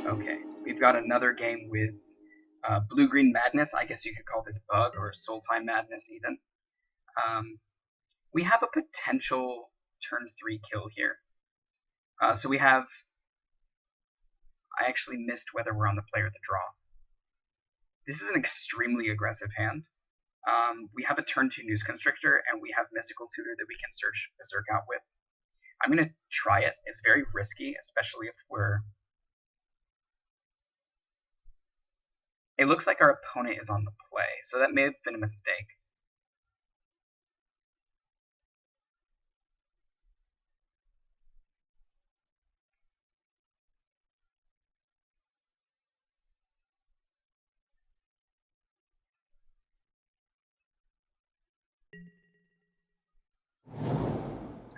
Okay, we've got another game with Blue-Green Madness. I guess you could call this Bug or Soul Time Madness even. We have a potential turn 3 kill here. So we have... I actually missed whether we're on the play or the draw. This is an extremely aggressive hand. We have a turn 2 News Constrictor, and we have Mystical Tutor that we can search Berserk out with. I'm going to try it. It's very risky, especially if we're... It looks like our opponent is on the play, so that may have been a mistake.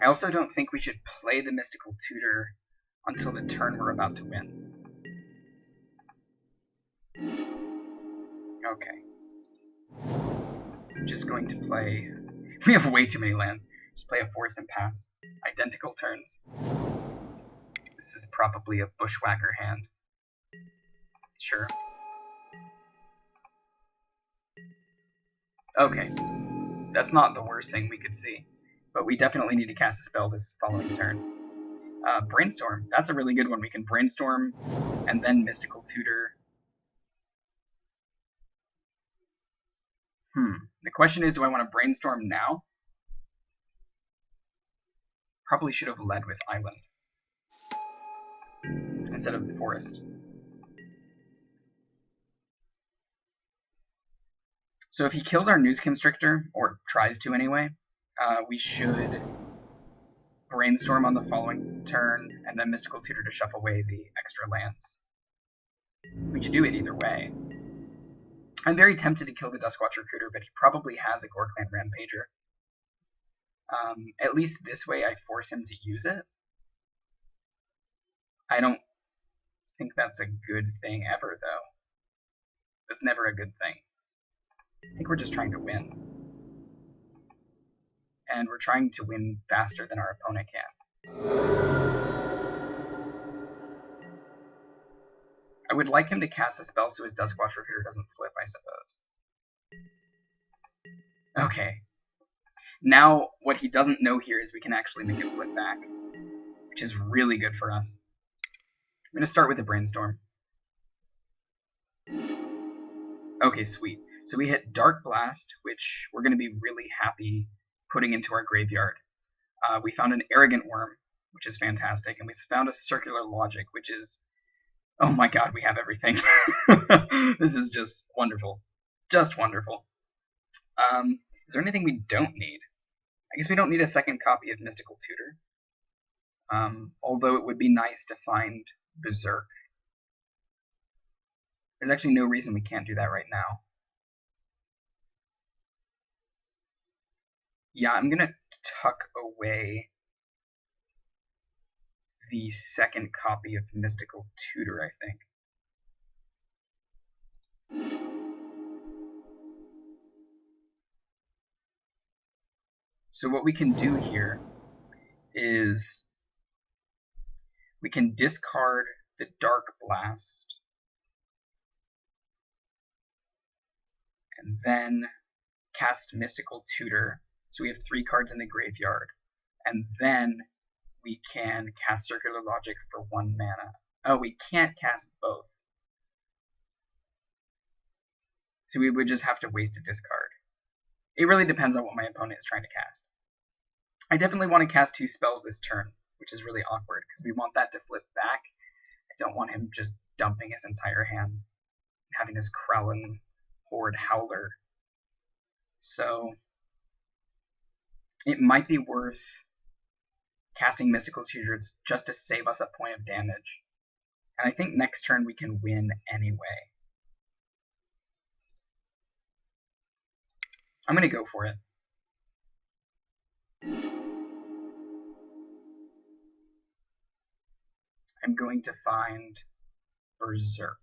I also don't think we should play the Mystical Tutor until the turn we're about to win. Okay. I'm just going to play... We have way too many lands. Just play a Force and pass. Identical turns. This is probably a Bushwhacker hand. Sure. Okay. That's not the worst thing we could see. But we definitely need to cast a spell this following turn. Brainstorm. That's a really good one. We can Brainstorm and then Mystical Tutor. The question is, do I want to Brainstorm now? Probably should have led with Island instead of Forest. So if he kills our News Constrictor, or tries to anyway, we should Brainstorm on the following turn, and then Mystical Tutor to shuffle away the extra lands. We should do it either way. I'm very tempted to kill the Duskwatch Recruiter, but he probably has a Gorkland Rampager. At least this way I force him to use it. I don't think that's a good thing ever, though. That's never a good thing. I think we're just trying to win. And we're trying to win faster than our opponent can. I would like him to cast a spell so his Duskwatch Recruiter doesn't flip, I suppose. Okay. Now, what he doesn't know here is we can actually make it flip back, which is really good for us. I'm going to start with the Brainstorm. Okay, sweet. So we hit Dark Blast, which we're going to be really happy putting into our graveyard. We found an Arrogant Worm, which is fantastic, and we found a Circular Logic, which is... Oh my god, we have everything. This is just wonderful. Just wonderful. Is there anything we don't need? I guess we don't need a second copy of Mystical Tutor. Although it would be nice to find Berserk. There's actually no reason we can't do that right now. Yeah, I'm gonna tuck away the second copy of Mystical Tutor, I think. So what we can do here is we can discard the Dark Blast and then cast Mystical Tutor. So we have 3 cards in the graveyard. And then we can cast Circular Logic for 1 mana. Oh, we can't cast both. So we would just have to waste a discard. It really depends on what my opponent is trying to cast. I definitely want to cast 2 spells this turn, which is really awkward, because we want that to flip back. I don't want him just dumping his entire hand, and having his Krellin Horde Howler. So it might be worth casting Mystical Tutor just to save us a point of damage. And I think next turn we can win anyway. I'm going to go for it. I'm going to find Berserk.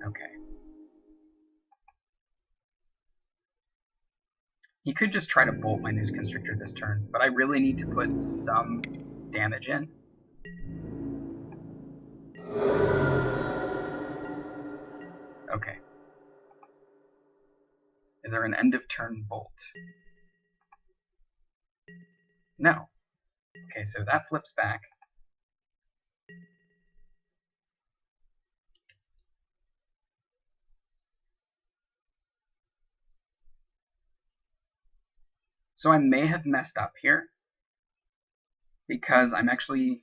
Okay. He could just try to bolt my News Constrictor this turn, but I really need to put some damage in. Okay. Is there an end of turn bolt? No. Okay, so that flips back. So I may have messed up here because I'm actually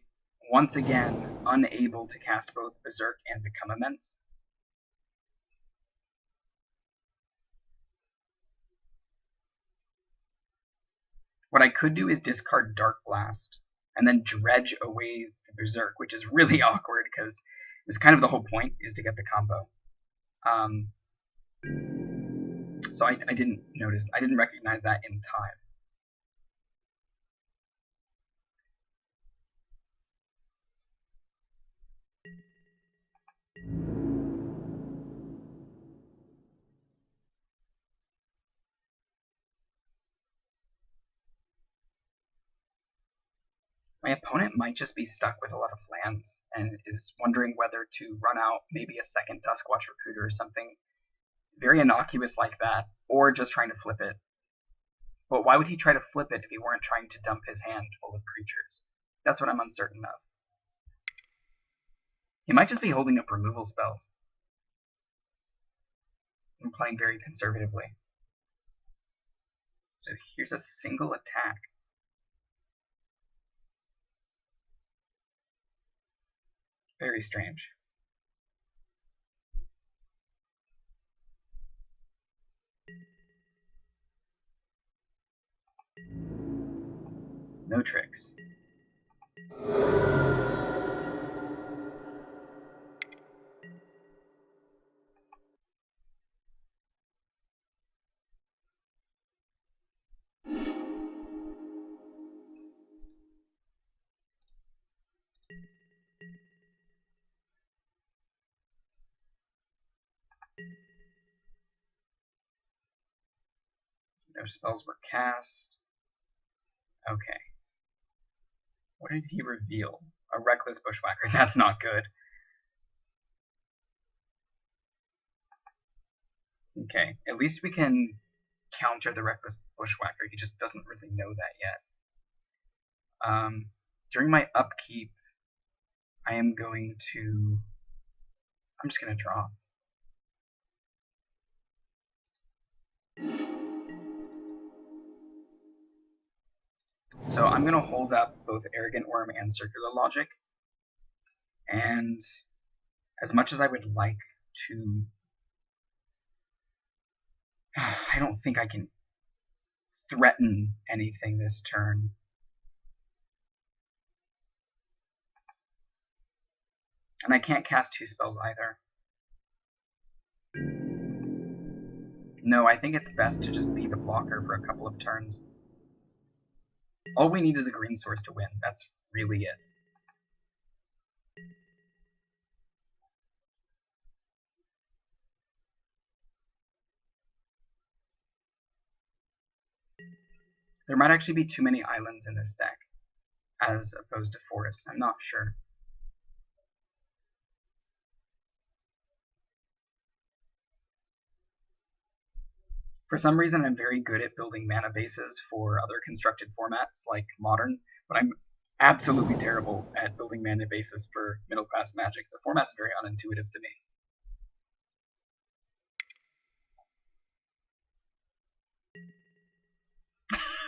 once again unable to cast both Berserk and Become Immense. What I could do is discard Dark Blast and then dredge away the Berserk, which is really awkward because it was kind of the whole point, is to get the combo. So I didn't notice, I didn't recognize that in time. My opponent might just be stuck with a lot of lands and is wondering whether to run out maybe a second Duskwatch Recruiter or something very innocuous like that, or just trying to flip it. But why would he try to flip it if he weren't trying to dump his hand full of creatures? That's what I'm uncertain of. He might just be holding up removal spells and playing very conservatively. So here's a single attack. Very strange. No tricks. No spells were cast. Okay. What did he reveal? A Reckless Bushwhacker. That's not good. Okay, at least we can counter the Reckless Bushwhacker. He just doesn't really know that yet. During my upkeep, I am going to... I'm just going to draw. So I'm going to hold up both Arrogant Worm and Circular Logic. And as much as I would like to... I don't think I can threaten anything this turn. And I can't cast 2 spells either. No, I think it's best to just be the blocker for a couple of turns. All we need is a green source to win. That's really it. There might actually be too many islands in this deck, as opposed to forests. I'm not sure. For some reason, I'm very good at building mana bases for other constructed formats, like Modern, but I'm absolutely terrible at building mana bases for middle-class Magic. The format's very unintuitive to me.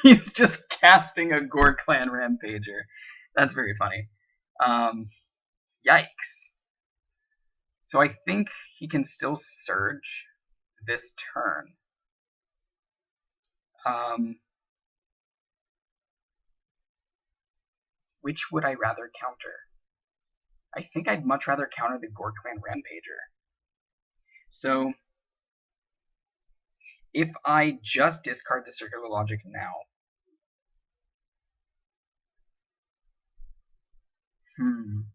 He's just casting a Gore Clan Rampager. That's very funny. Yikes. So I think he can still Surge this turn. Which would I rather counter? I think I'd much rather counter the Gore Clan Rampager. So if I just discard the Circular Logic now,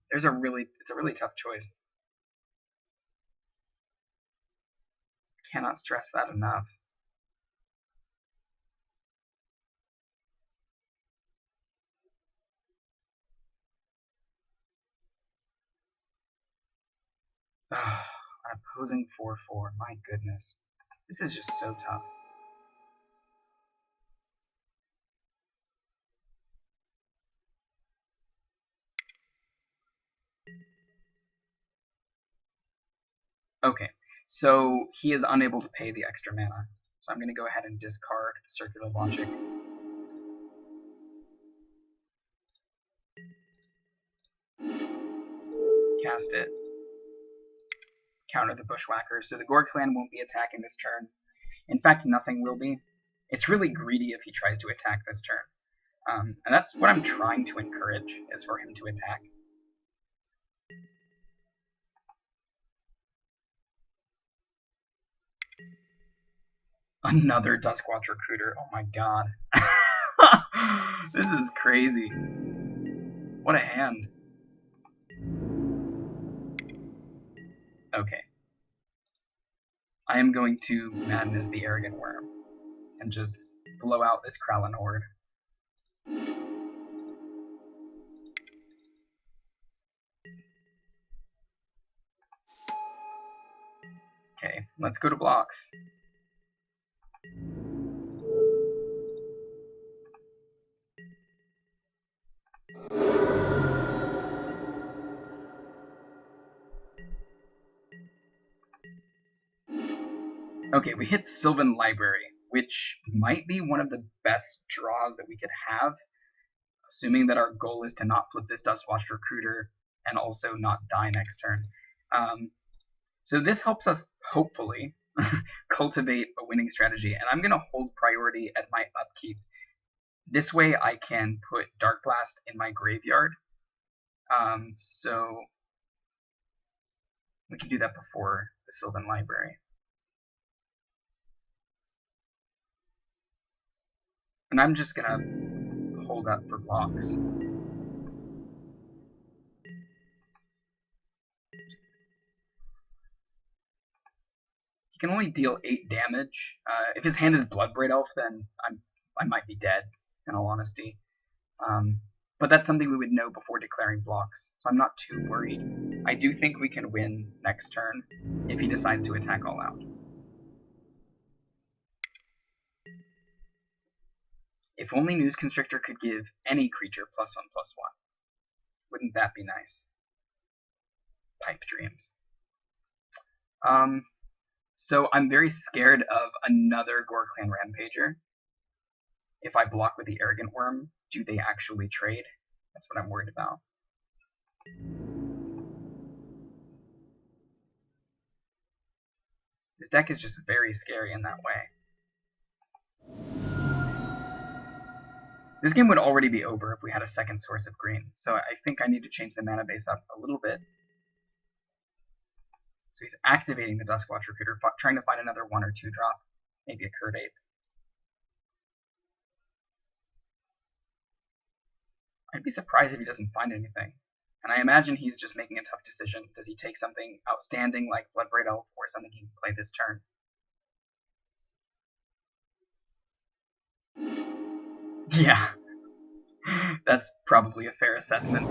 it's a really tough choice. Cannot stress that enough. An opposing 4/4. My goodness. This is just so tough. Okay, so he is unable to pay the extra mana. So I'm going to go ahead and discard the Circular Logic. Cast it. Counter the Bushwhacker. So the Gore Clan won't be attacking this turn. In fact, nothing will be. It's really greedy if he tries to attack this turn. And that's what I'm trying to encourage, is for him to attack. Another Duskwatch Recruiter. Oh my god. This is crazy. What a hand. Okay. I am going to Madness the Arrogant Worm and just blow out this Kralin Horde. Okay, let's go to blocks. Okay, we hit Sylvan Library, which might be one of the best draws that we could have, assuming that our goal is to not flip this Duskwatch Recruiter and also not die next turn. So this helps us, hopefully, cultivate a winning strategy, and I'm going to hold priority at my upkeep. This way I can put Dark Blast in my graveyard, so we can do that before the Sylvan Library. And I'm just going to hold up for blocks. He can only deal 8 damage. If his hand is Bloodbraid Elf, then I might be dead, in all honesty. But that's something we would know before declaring blocks, so I'm not too worried. I do think we can win next turn if he decides to attack all out. If only News Constrictor could give any creature +1/+1. Wouldn't that be nice? Pipe dreams. So I'm very scared of another Gore Clan Rampager. If I block with the Arrogant Worm, do they actually trade? That's what I'm worried about. This deck is just very scary in that way. This game would already be over if we had a second source of green, so I think I need to change the mana base up a little bit. So he's activating the Duskwatch Recruiter, trying to find another 1 or 2 drop, maybe a Curd Ape. I'd be surprised if he doesn't find anything. And I imagine he's just making a tough decision. Does he take something outstanding like Bloodbraid Elf or something he can play this turn? Yeah, that's probably a fair assessment.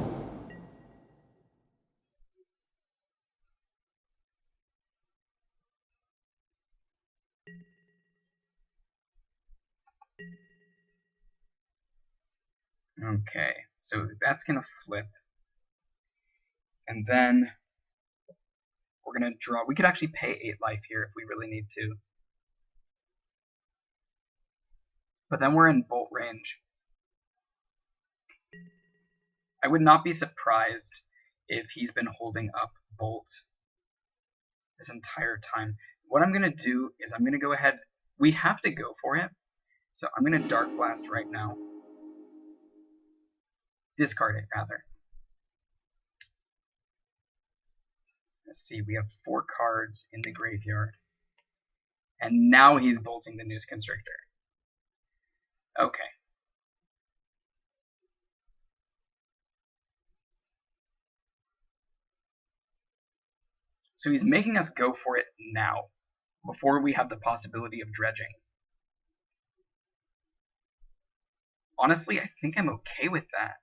Okay, so that's going to flip. And then we're going to draw. We could actually pay 8 life here if we really need to. But then we're in bolt range. I would not be surprised if he's been holding up bolt this entire time. What I'm going to do is I'm going to go ahead. We have to go for it. So I'm going to Dark Blast right now. Discard it, rather. Let's see, we have 4 cards in the graveyard. And now he's bolting the News Constrictor. Okay. So he's making us go for it now, before we have the possibility of dredging. Honestly, I think I'm okay with that.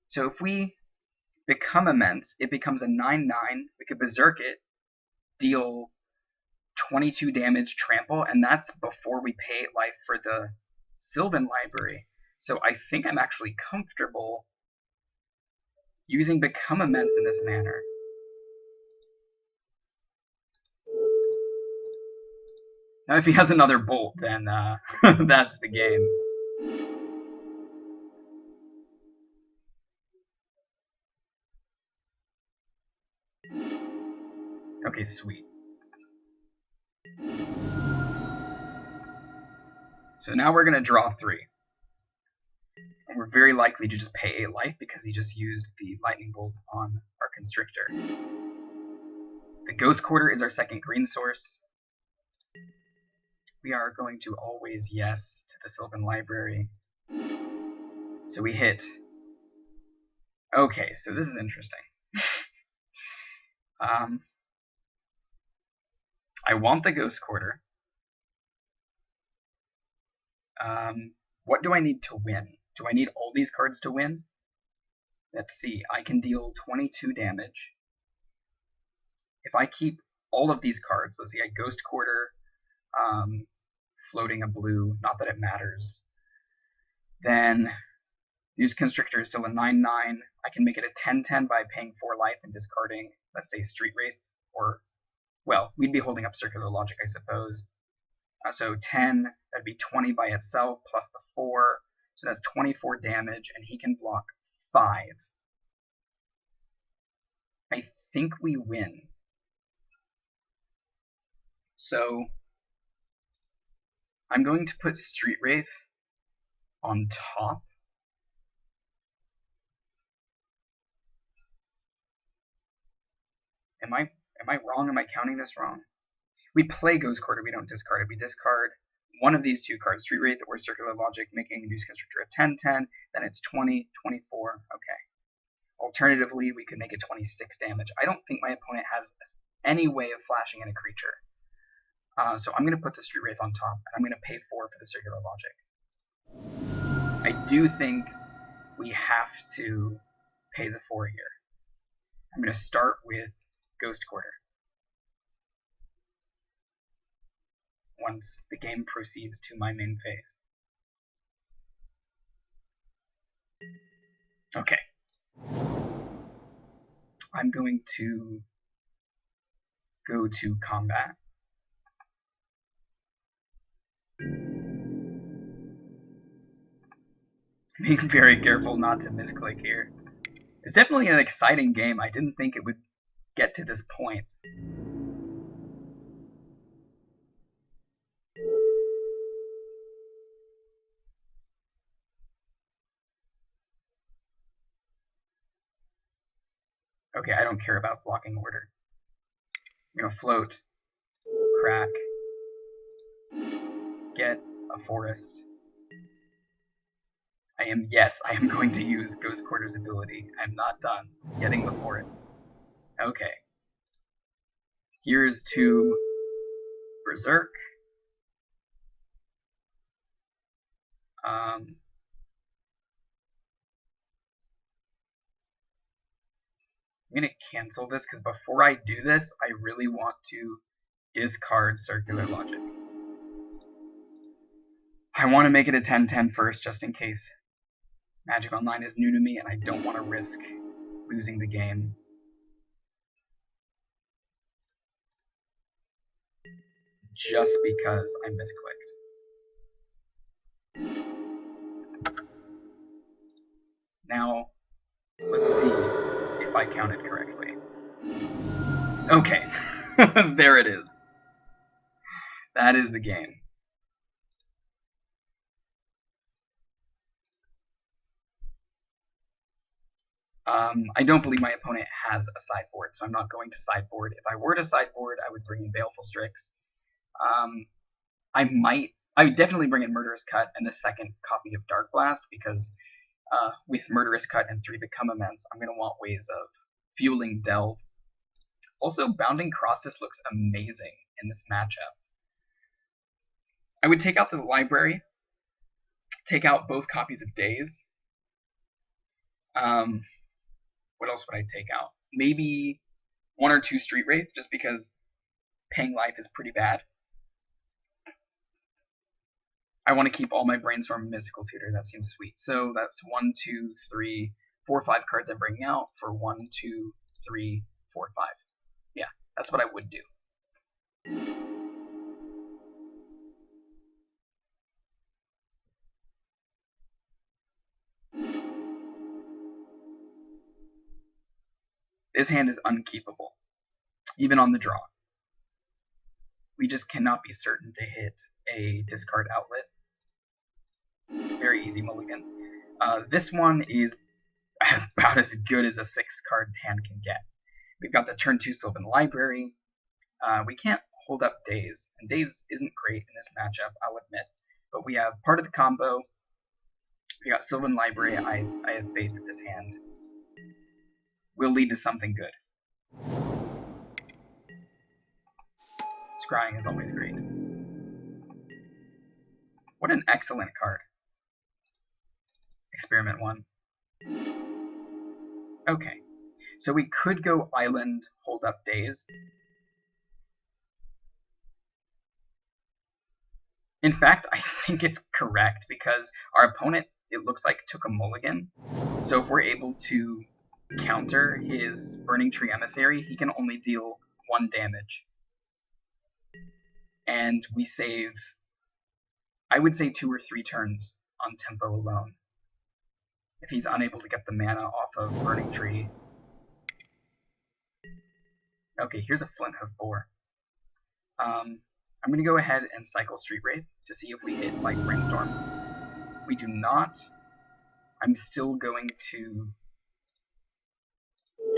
So if we become immense. It becomes a 9/9. We could berserk it, deal 22 damage, trample, and that's before we pay life for the Sylvan Library. So I think I'm actually comfortable using become immense in this manner. Now if he has another bolt, then that's the game. Okay, sweet. So now we're going to draw 3. And we're very likely to just pay a life because he just used the lightning bolt on our constrictor. The ghost quarter is our second green source. We are going to always yes to the Sylvan Library. So we hit. Okay, so this is interesting. I want the ghost quarter. What do I need to win? Do I need all these cards to win? Let's see. I can deal 22 damage. If I keep all of these cards, let's see, a ghost quarter, floating a blue, not that it matters, then use constrictor is still a 9/9. I can make it a 10/10 by paying 4 life and discarding, let's say, Street Wraith, or, well, we'd be holding up Circular Logic, I suppose. So 10, that'd be 20 by itself, plus the 4, so that's 24 damage, and he can block 5. I think we win. So I'm going to put Street Wraith on top. Am I wrong? Am I counting this wrong? We play Ghost Quarter, we don't discard it. We discard one of these two cards, Street Wraith or Circular Logic, making News Constrictor a 10/10, then it's 20, 24, okay. Alternatively, we could make it 26 damage. I don't think my opponent has any way of flashing in a creature. So I'm going to put the Street Wraith on top, and I'm going to pay 4 for the Circular Logic. I do think we have to pay the 4 here. I'm going to start with Ghost Quarter. Once the game proceeds to my main phase. Okay. I'm going to go to combat. Being very careful not to misclick here. It's definitely an exciting game. I didn't think it would get to this point. Okay, I don't care about blocking order. I'm going to float, crack, get a forest. I am going to use Ghost Quarter's ability. I'm not done getting the forest. Okay. Here's to Berserk. I'm going to cancel this because before I do this, I really want to discard Circular Logic. I want to make it a 10/10 first, just in case Magic Online is new to me and I don't want to risk losing the game. Just because I misclicked. Now, let's see if I counted correctly. Okay, there it is. That is the game. I don't believe my opponent has a sideboard, so I'm not going to sideboard. If I were to sideboard, I would bring in Baleful Strix. I would definitely bring in Murderous Cut and the second copy of Dark Blast, because with Murderous Cut and 3 Become Immense, I'm going to want ways of fueling Delve. Also, Bounding Crosses looks amazing in this matchup. I would take out the library, take out both copies of Daze. What else would I take out? Maybe 1 or 2 Street Wraith, just because paying life is pretty bad. I want to keep all my Brainstorm and Mystical Tutor. That seems sweet. So that's 1, 2, 3, 4, 5 cards I'm bringing out for 1, 2, 3, 4, 5. Yeah, that's what I would do. This hand is unkeepable, even on the draw. We just cannot be certain to hit a discard outlet. Very easy mulligan. This one is about as good as a 6-card hand can get. We've got the turn 2 Sylvan Library. We can't hold up Daze, and Daze isn't great in this matchup, I'll admit. But we have part of the combo. We got Sylvan Library. I have faith that this hand will lead to something good. Scrying is always great. What an excellent card. Experiment 1. Okay, so we could go Island, hold up Daze. In fact, I think it's correct because our opponent, it looks like, took a mulligan. So if we're able to counter his Burning Tree Emissary, he can only deal 1 damage. And we save, I would say, 2 or 3 turns on tempo alone. If he's unable to get the mana off of Burning Tree. Okay, here's a Flinthoof Boar. I'm going to go ahead and cycle Street Wraith to see if we hit like Brainstorm. We do not. I'm still going to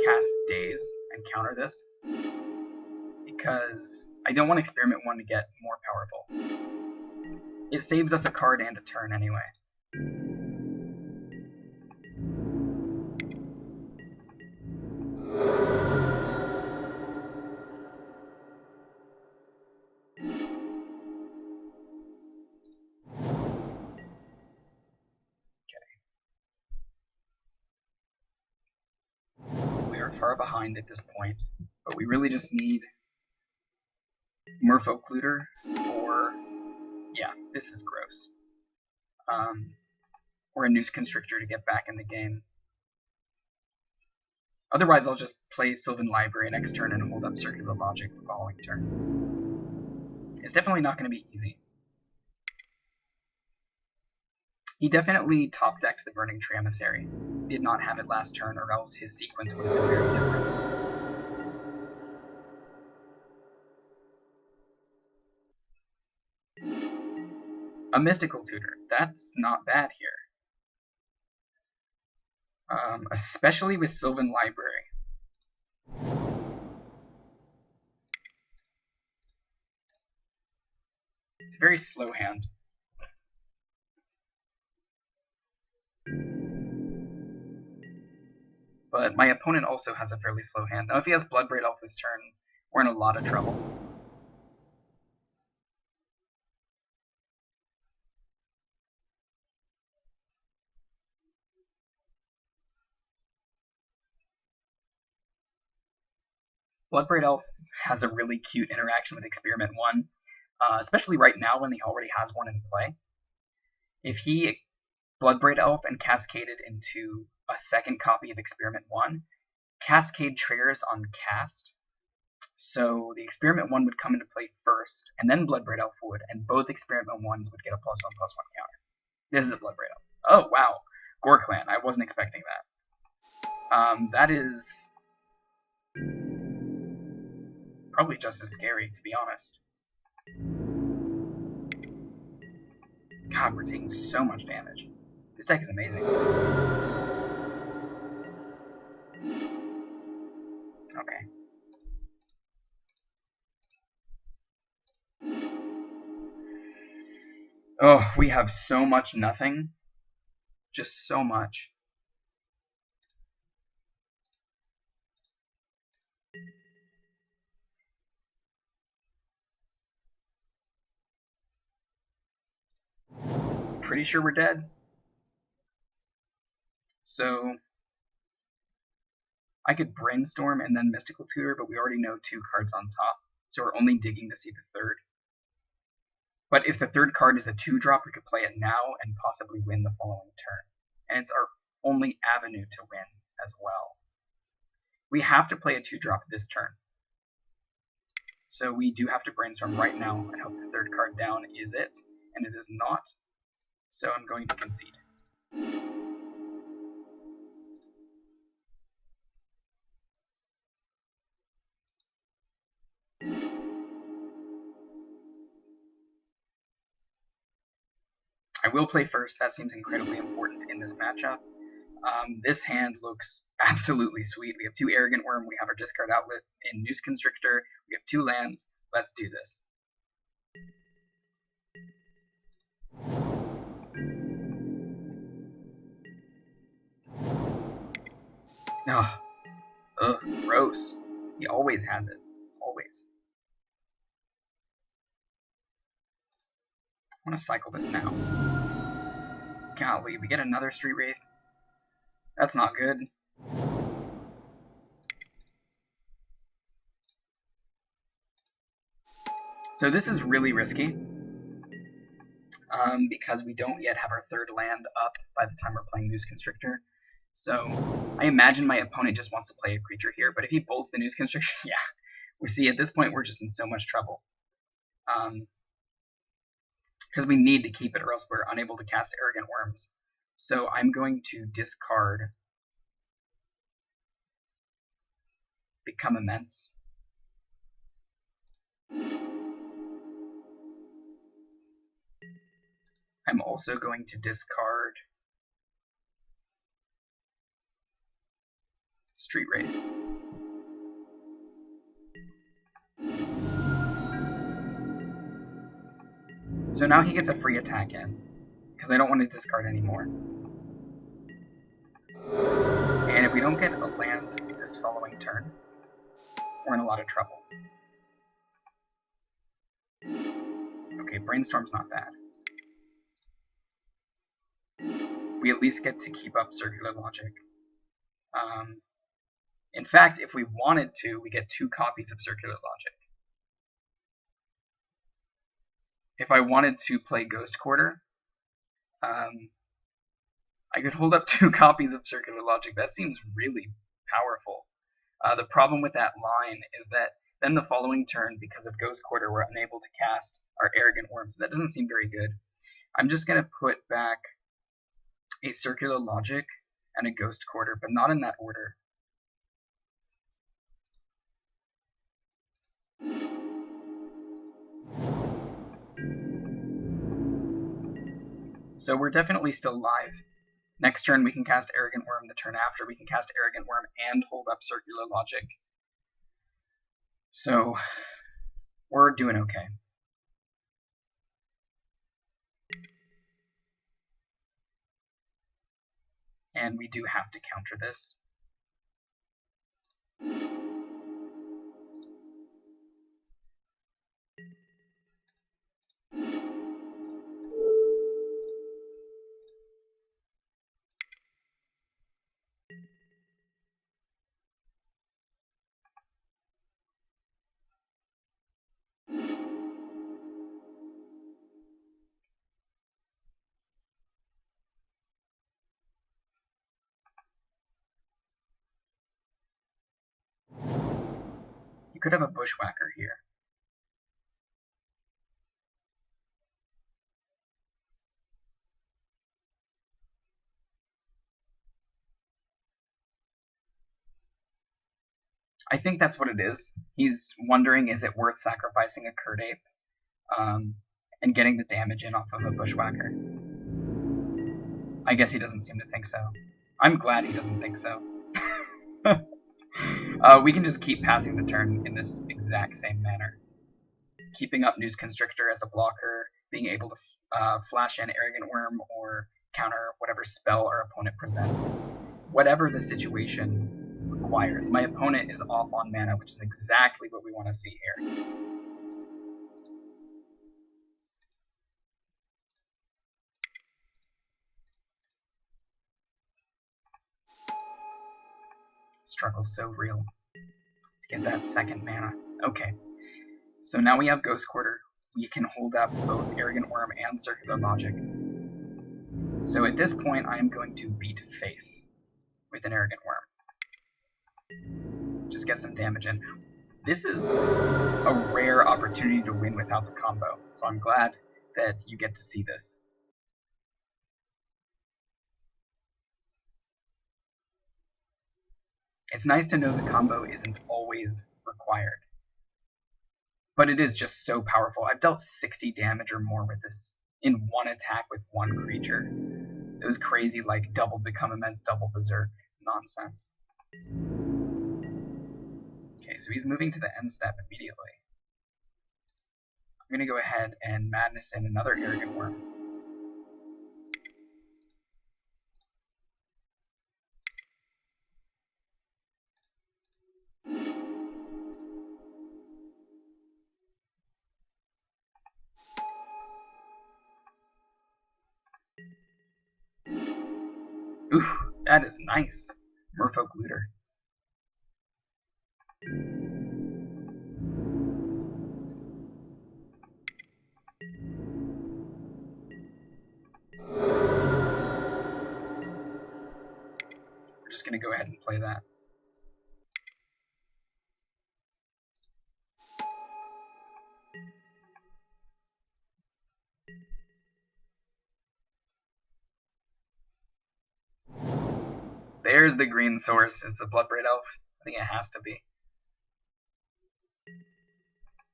cast Daze and counter this because I don't want Experiment 1 to get more powerful. It saves us a card and a turn anyway. Far behind at this point, but we really just need Merfolk Looter or, yeah, this is gross, or a Noose Constrictor to get back in the game. Otherwise, I'll just play Sylvan Library next turn and hold up Circular Logic the following turn. It's definitely not going to be easy. He definitely top-decked the Burning Tree Emissary. Did not have it last turn, or else his sequence would have been very different. A Mystical Tutor. That's not bad here. Especially with Sylvan Library. It's a very slow hand. But my opponent also has a fairly slow hand. Now if he has Bloodbraid Elf this turn, we're in a lot of trouble. Bloodbraid Elf has a really cute interaction with Experiment 1, especially right now when he already has one in play. If he Bloodbraid Elf and cascaded into a second copy of Experiment 1, Cascade triggers on cast, so the Experiment 1 would come into play first, and then Bloodbraid Elf would, and both Experiment 1s would get a +1/+1 counter. This is a Bloodbraid Elf. Oh, wow. Gore Clan. I wasn't expecting that. That is probably just as scary, to be honest. God, we're taking so much damage. This deck is amazing. Okay. Oh, we have so much nothing. Just so much. Pretty sure we're dead. So I could Brainstorm and then Mystical Tutor, but we already know 2 cards on top, so we're only digging to see the third. But if the third card is a 2-drop, we could play it now and possibly win the following turn. And it's our only avenue to win as well. We have to play a 2-drop this turn. So we do have to Brainstorm right now and hope the third card down is it, and it is not. So I'm going to concede. I will play first. That seems incredibly important in this matchup. This hand looks absolutely sweet. We have 2 Arrogant Worm. We have our discard outlet in Noose Constrictor. We have 2 lands. Let's do this. Ugh, gross. He always has it. Always. I want to cycle this now. Golly, we get another Street Wraith? That's not good. So this is really risky. Because we don't yet have our third land up by the time we're playing Noose Constrictor. So I imagine my opponent just wants to play a creature here, but if he bolts the Noose Constrictor, yeah, we see at this point we're just in so much trouble. Because we need to keep it or else we're unable to cast Arrogant Worms. So I'm going to discard Become Immense. I'm also going to discard Street Wraith. So now he gets a free attack in, because I don't want to discard anymore. And if we don't get a land this following turn, we're in a lot of trouble. Okay, Brainstorm's not bad. We at least get to keep up Circular Logic. In fact, if we wanted to, we get 2 copies of Circular Logic. If I wanted to play Ghost Quarter, I could hold up 2 copies of Circular Logic. That seems really powerful. The problem with that line is that then the following turn, because of Ghost Quarter, we're unable to cast our Arrogant Worm, so that doesn't seem very good. I'm just going to put back a Circular Logic and a Ghost Quarter, but not in that order. So we're definitely still live. Next turn we can cast Arrogant Worm, the turn after we can cast Arrogant Worm and hold up Circular Logic. So we're doing okay. And we do have to counter this. You could have a Bushwhacker here. I think that's what it is. He's wondering, is it worth sacrificing a Curd Ape and getting the damage in off of a Bushwhacker? I guess he doesn't seem to think so. I'm glad he doesn't think so. We can just keep passing the turn in this exact same manner. Keeping up Noose Constrictor as a blocker, being able to flash in Arrogant Worm or counter whatever spell our opponent presents. Whatever the situation requires. My opponent is off on mana, which is exactly what we want to see here. Struggle's so real. To get that second mana. Okay. So now we have Ghost Quarter. We can hold up both Arrogant Worm and Circular Logic. So at this point, I am going to beat face with an Arrogant Worm. Just get some damage in. This is a rare opportunity to win without the combo, so I'm glad that you get to see this. It's nice to know the combo isn't always required. But it is just so powerful. I've dealt 60 damage or more with this in one attack with one creature. Those crazy, like, double become immense, double berserk nonsense. Okay, so he's moving to the end step immediately. I'm going to go ahead and Madness in another Arrogant Worm. Oof, that is nice. Merfolk Looter. We're just going to go ahead and play that. There's the green source. It's a Bloodbraid Elf. I think it has to be.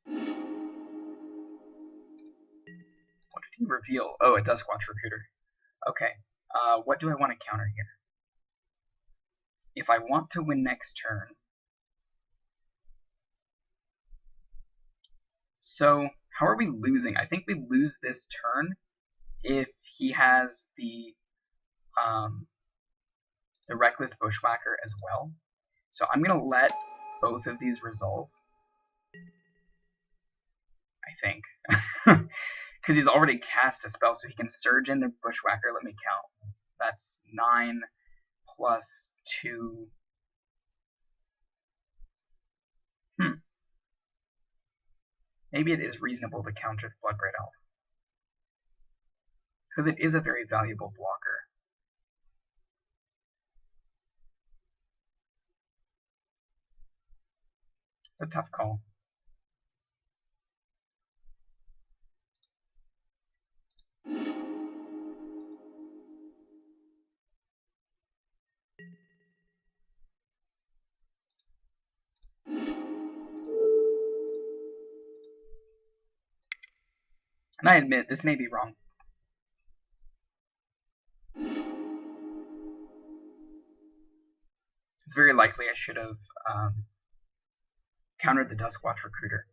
What did he reveal? Oh, a Duskwatch Recruiter. Okay. What do I want to counter here? If I want to win next turn... So, how are we losing? I think we lose this turn if he has the Reckless Bushwhacker as well. So I'm going to let both of these resolve. I think. Because he's already cast a spell, so he can surge in the Bushwhacker. Let me count. That's 9 plus 2. Maybe it is reasonable to counter the Bloodbraid Elf. Because it is a very valuable blocker. It's a tough call. And I admit, this may be wrong. It's very likely I should have countered the Duskwatch Recruiter.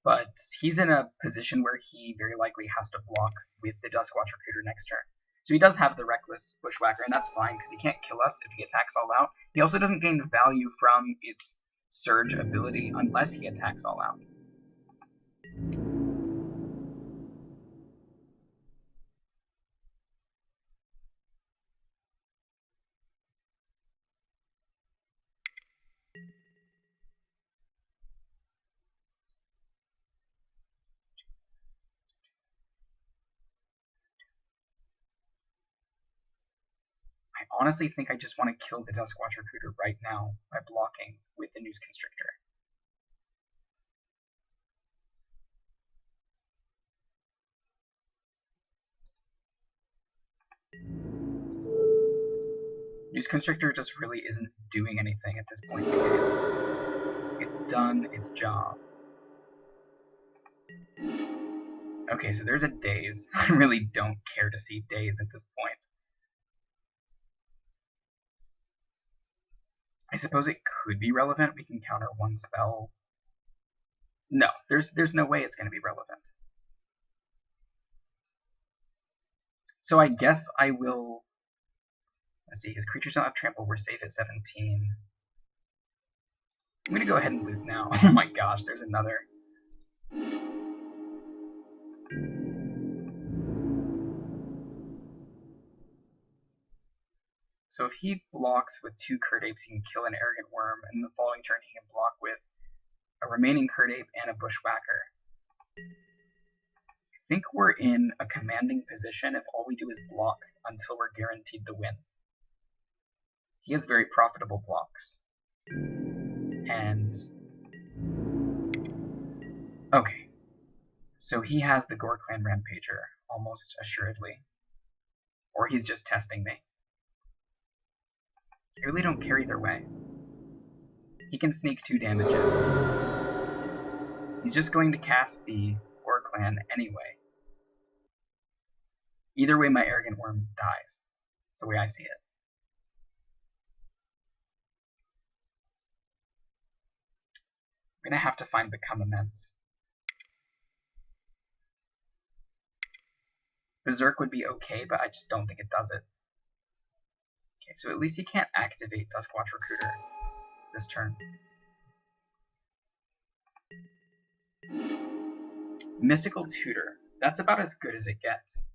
But he's in a position where he very likely has to block with the Duskwatch Recruiter next turn. So he does have the Reckless Bushwhacker, and that's fine, because he can't kill us if he attacks all out. He also doesn't gain value from its Surge ability unless he attacks all out. I honestly think I just want to kill the Duskwatch Recruiter right now by blocking with the Noose Constrictor. Noose Constrictor just really isn't doing anything at this point in the game. It's done its job. Okay, so there's a Daze. I really don't care to see Daze at this point. I suppose it could be relevant. We can counter one spell. No, there's no way it's going to be relevant. So I guess I will... Let's see, his creatures don't have trample. We're safe at 17. I'm going to go ahead and loot now. Oh my gosh, there's another. So if he blocks with 2 Curd Apes, he can kill an Arrogant Worm, and the following turn he can block with a remaining Curd Ape and a Bushwhacker. I think we're in a commanding position if all we do is block until we're guaranteed the win. He has very profitable blocks. And okay. So he has the Gore Clan Rampager, almost assuredly. Or he's just testing me. I really don't care either way. He can sneak 2 damage in. He's just going to cast the Gore Clan anyway. Either way, my Arrogant Worm dies. That's the way I see it. I'm gonna have to find Become Immense. Berserk would be okay, but I just don't think it does it. Okay, so at least he can't activate Duskwatch Recruiter this turn. Mystical Tutor. That's about as good as it gets.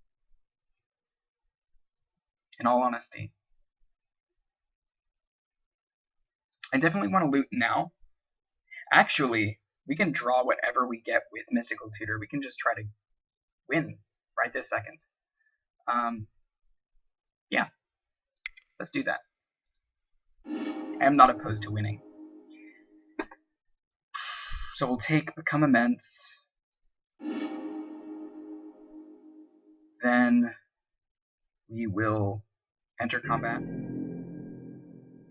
In all honesty. I definitely want to loot now. Actually, we can draw whatever we get with Mystical Tutor. We can just try to win right this second. Yeah, let's do that. I am not opposed to winning. So we'll take Become Immense. Then we will enter combat.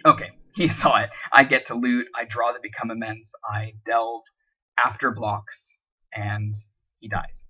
Okay, he saw it. I get to loot, I draw the Become Immense, I delve after blocks, and he dies.